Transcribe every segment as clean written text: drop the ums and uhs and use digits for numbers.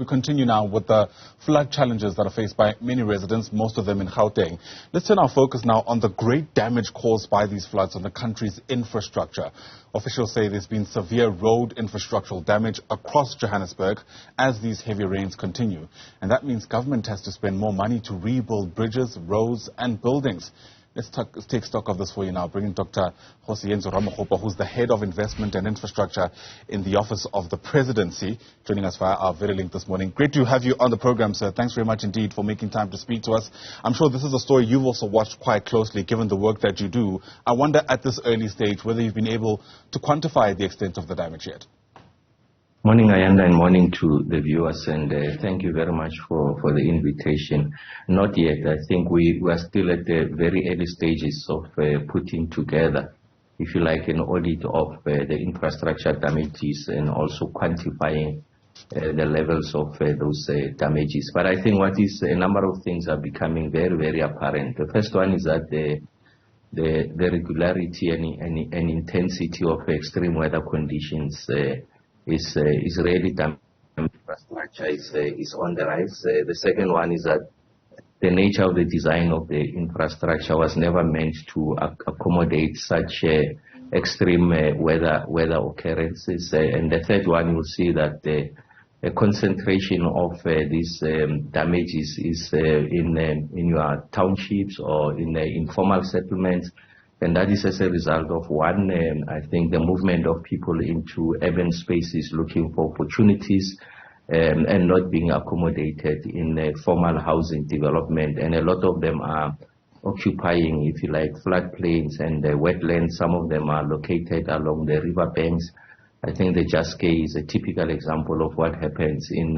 We continue now with the flood challenges that are faced by many residents, most of them in Gauteng. Let's turn our focus now on the great damage caused by these floods on the country's infrastructure. Officials say there's been severe road infrastructural damage across Johannesburg as these heavy rains continue. And that means government has to spend more money to rebuild bridges, roads and buildings. Let's take stock of this for you now, bringing Dr Kgosientsho Ramokgopa, who's the head of investment and infrastructure in the office of the presidency, joining us via our video link this morning. Great to have you on the program, sir. Thanks very much indeed for making time to speak to us. I'm sure this is a story you've also watched quite closely, given the work that you do. I wonder at this early stage whether you've been able to quantify the extent of the damage yet. Morning, Ayanda, and morning to the viewers, and thank you very much for the invitation. Not yet. I think we are still at the very early stages of putting together, if you like, an audit of the infrastructure damages and also quantifying the levels of those damages. But I think a number of things are becoming very, very apparent. The first one is that the regularity and intensity of extreme weather conditions is really damaging. Infrastructure is on the rise. The second one is that the nature of the design of the infrastructure was never meant to accommodate such extreme weather occurrences. And the third one, you'll see that a concentration of these damages is in your townships or in informal settlements. And that is as a result of one, I think, the movement of people into urban spaces looking for opportunities and not being accommodated in formal housing development. And a lot of them are occupying, if you like, floodplains and wetlands. Some of them are located along the riverbanks. I think the Jaskei is a typical example of what happens in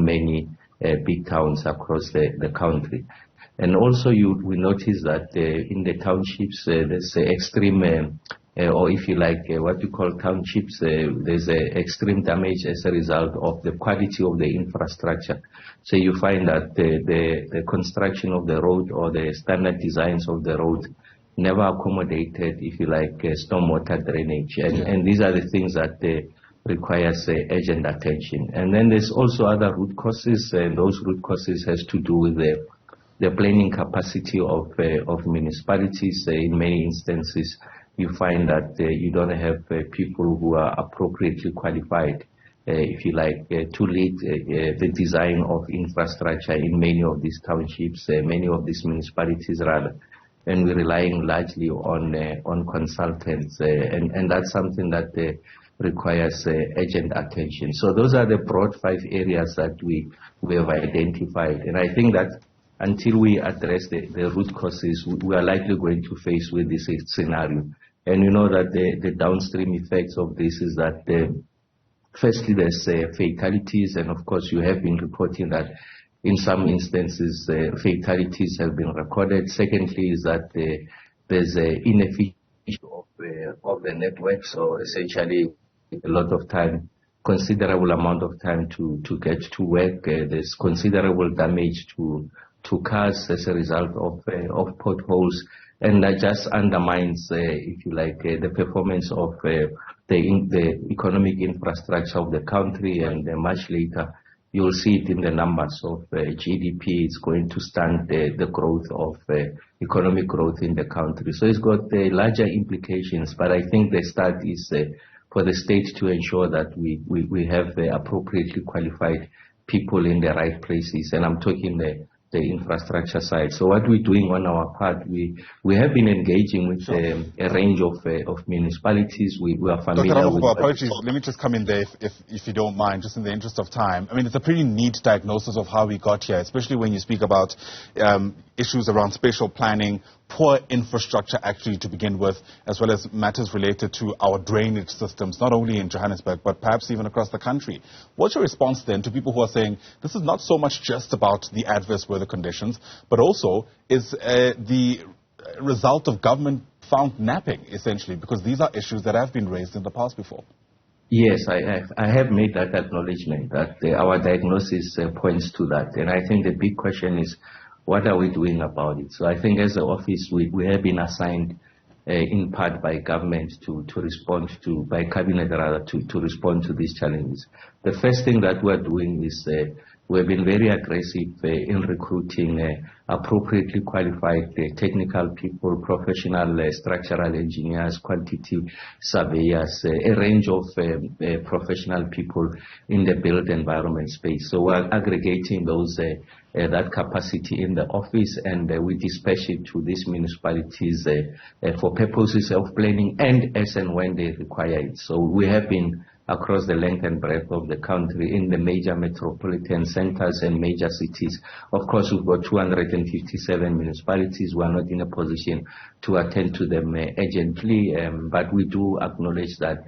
many big towns across the country. And also we notice that in the townships there's extreme, or if you like, what you call townships, there's extreme damage as a result of the quality of the infrastructure. So you find that the construction of the road or the standard designs of the road never accommodated, if you like, stormwater drainage. And these are the things that requires urgent attention. And then there's also other root causes, and those root causes has to do with the planning capacity of municipalities. In many instances, you find that you don't have people who are appropriately qualified, if you like, to lead the design of infrastructure in many of these townships, many of these municipalities rather. And we're relying largely on consultants, and that's something that requires urgent attention. So those are the broad 5 areas that we have identified, and I think that until we address the root causes, we are likely going to face with this scenario. And you know that the downstream effects of this is that firstly there's fatalities, and of course you have been reporting that in some instances fatalities have been recorded. Secondly is that there's inefficiency of the network, so essentially a lot of time, considerable amount of time to get to work. There's considerable damage to cars as a result of potholes, and that just undermines, if you like, the performance of the economic infrastructure of the country. And much later, you'll see it in the numbers of GDP. It's going to stunt the growth of economic growth in the country. So it's got larger implications. But I think the start is for the state to ensure that we have appropriately qualified people in the right places, and I'm talking the infrastructure side. So what we're doing on our part, we have been engaging with a range of municipalities. We are familiar Dr. with... Apologies, let me just come in there if you don't mind, just in the interest of time. I mean, it's a pretty neat diagnosis of how we got here, especially when you speak about issues around spatial planning, poor infrastructure actually to begin with, as well as matters related to our drainage systems, not only in Johannesburg, but perhaps even across the country. What's your response then to people who are saying this is not so much just about the adverse weather conditions, but also is the result of government found napping, essentially, because these are issues that have been raised in the past before? Yes, I have made that acknowledgement that our diagnosis points to that. And I think the big question is, what are we doing about it? So I think as an office, we have been assigned in part by government to respond to, by cabinet rather, to respond to these challenges. The first thing that we're doing is we have been very aggressive in recruiting appropriately qualified technical people, professional structural engineers, quantity surveyors, a range of professional people in the built environment space. So we're aggregating those that capacity in the office, and we dispatch it to these municipalities for purposes of planning and as and when they require it. So we have been across the length and breadth of the country in the major metropolitan centers and major cities. Of course, we've got 257 municipalities. We are not in a position to attend to them urgently, but we do acknowledge that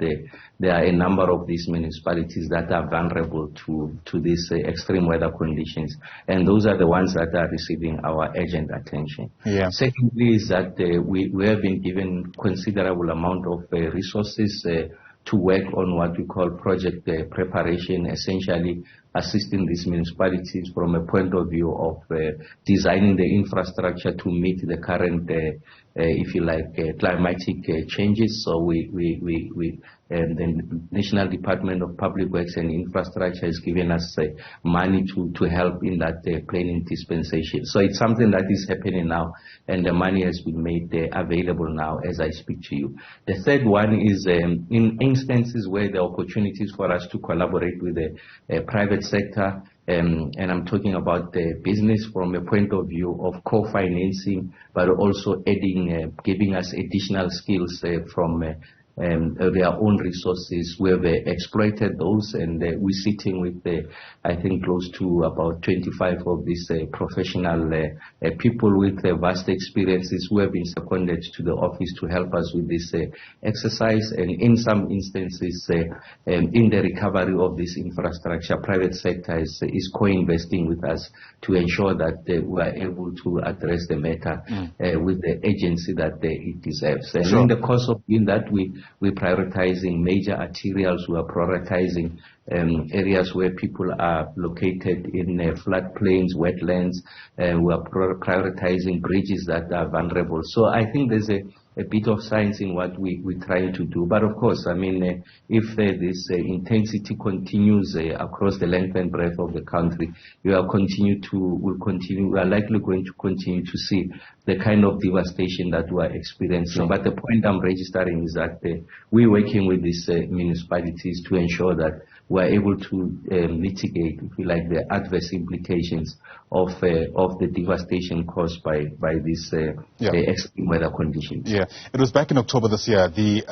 there are a number of these municipalities that are vulnerable to these extreme weather conditions, and those are the ones that are receiving our urgent attention. Yeah. Secondly is that we have been given considerable amount of resources to work on what we call project preparation, essentially assisting these municipalities from a point of view of designing the infrastructure to meet the current, if you like, climatic changes. So the National Department of Public Works and Infrastructure has given us money to help in that planning dispensation. So it's something that is happening now, and the money has been made available now as I speak to you. The third one is in instances where there are opportunities for us to collaborate with the private sector, and I'm talking about the business from a point of view of co-financing, but also adding, giving us additional skills from their own resources. We have exploited those, and we're sitting with, I think, close to about 25 of these professional people with vast experiences who have been seconded to the office to help us with this exercise. And in some instances, in the recovery of this infrastructure, private sector is co-investing with us to ensure that we are able to address the matter with the agency that it deserves. And in the course of doing that, we're prioritizing major arterials. We are prioritizing areas where people are located in floodplains, wetlands. We are prioritizing bridges that are vulnerable. So I think there's a bit of science in what we're trying to do. But of course, I mean, if this intensity continues across the length and breadth of the country, we are likely going to continue to see the kind of devastation that we are experiencing. Sure. But the point I'm registering is that we're working with these municipalities to ensure that we are able to mitigate, if you like, the adverse implications of the devastation caused by these extreme weather conditions. Yeah, it was back in October this year. The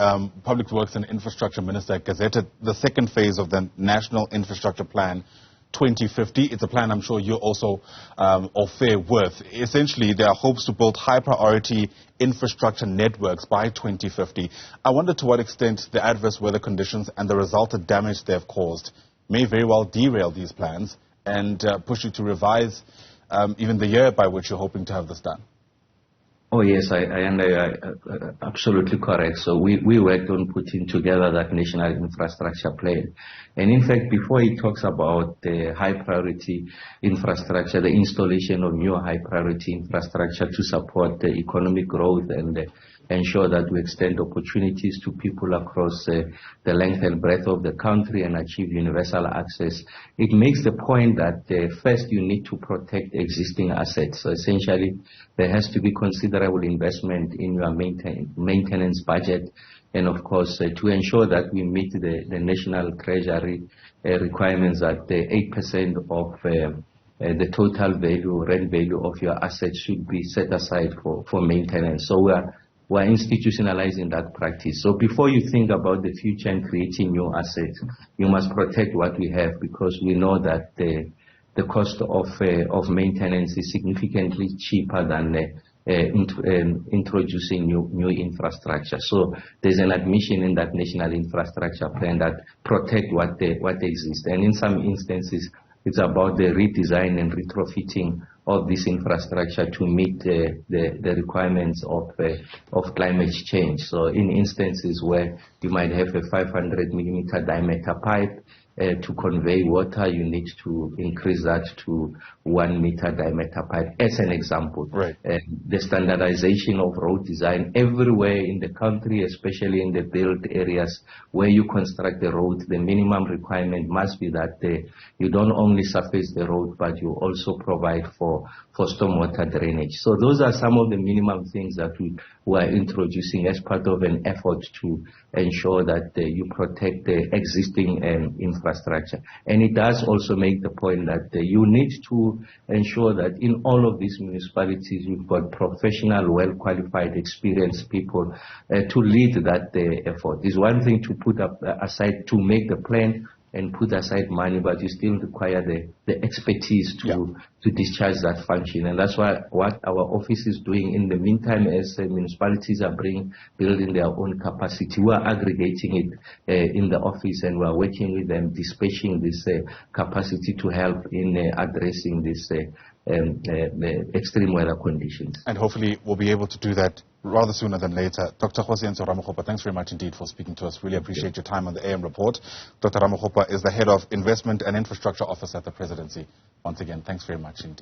Public Works and Infrastructure Minister gazetted the second phase of the National Infrastructure Plan 2050. It's a plan I'm sure you're also au fait with. Essentially, there are hopes to build high-priority infrastructure networks by 2050. I wonder to what extent the adverse weather conditions and the resultant damage they have caused may very well derail these plans and push you to revise even the year by which you're hoping to have this done. Oh yes, I absolutely correct. So we worked on putting together that national infrastructure plan. And in fact, before he talks about the high priority infrastructure, the installation of new high priority infrastructure to support the economic growth and ensure that we extend opportunities to people across the length and breadth of the country and achieve universal access, it makes the point that first you need to protect existing assets. So essentially, there has to be considerable investment in your maintenance budget, and of course to ensure that we meet the national treasury requirements that 8% of the total value, rent value of your assets should be set aside for maintenance. So we're institutionalizing that practice. So before you think about the future and creating new assets, you must protect what we have, because we know that the cost of maintenance is significantly cheaper than introducing new infrastructure. So there's an admission in that national infrastructure plan that protect what exists. And in some instances, it's about the redesign and retrofitting of this infrastructure to meet the requirements of climate change. So in instances where you might have a 500 millimeter diameter pipe, to convey water, you need to increase that to 1 meter diameter pipe, as an example. Right. The standardization of road design everywhere in the country, especially in the built areas where you construct the road, the minimum requirement must be that you don't only surface the road, but you also provide for stormwater drainage. So those are some of the minimum things that we are introducing as part of an effort to ensure that you protect the existing infrastructure. And it does also make the point that you need to ensure that in all of these municipalities you've got professional, well-qualified, experienced people to lead that effort. It's one thing to put up aside to make the plan and put aside money, but you still require the expertise to discharge that function. And that's what our office is doing. In the meantime, as municipalities are building their own capacity, we are aggregating it in the office, and we are working with them, dispatching this capacity to help in addressing this extreme weather conditions. And hopefully we'll be able to do that rather sooner than later. Dr. Kgosientsho Ramokgopa, thanks very much indeed for speaking to us. Really appreciate your time on the AM report. Dr. Ramokgopa is the Head of Investment and Infrastructure Office at the Presidency. Once again, thanks very much indeed.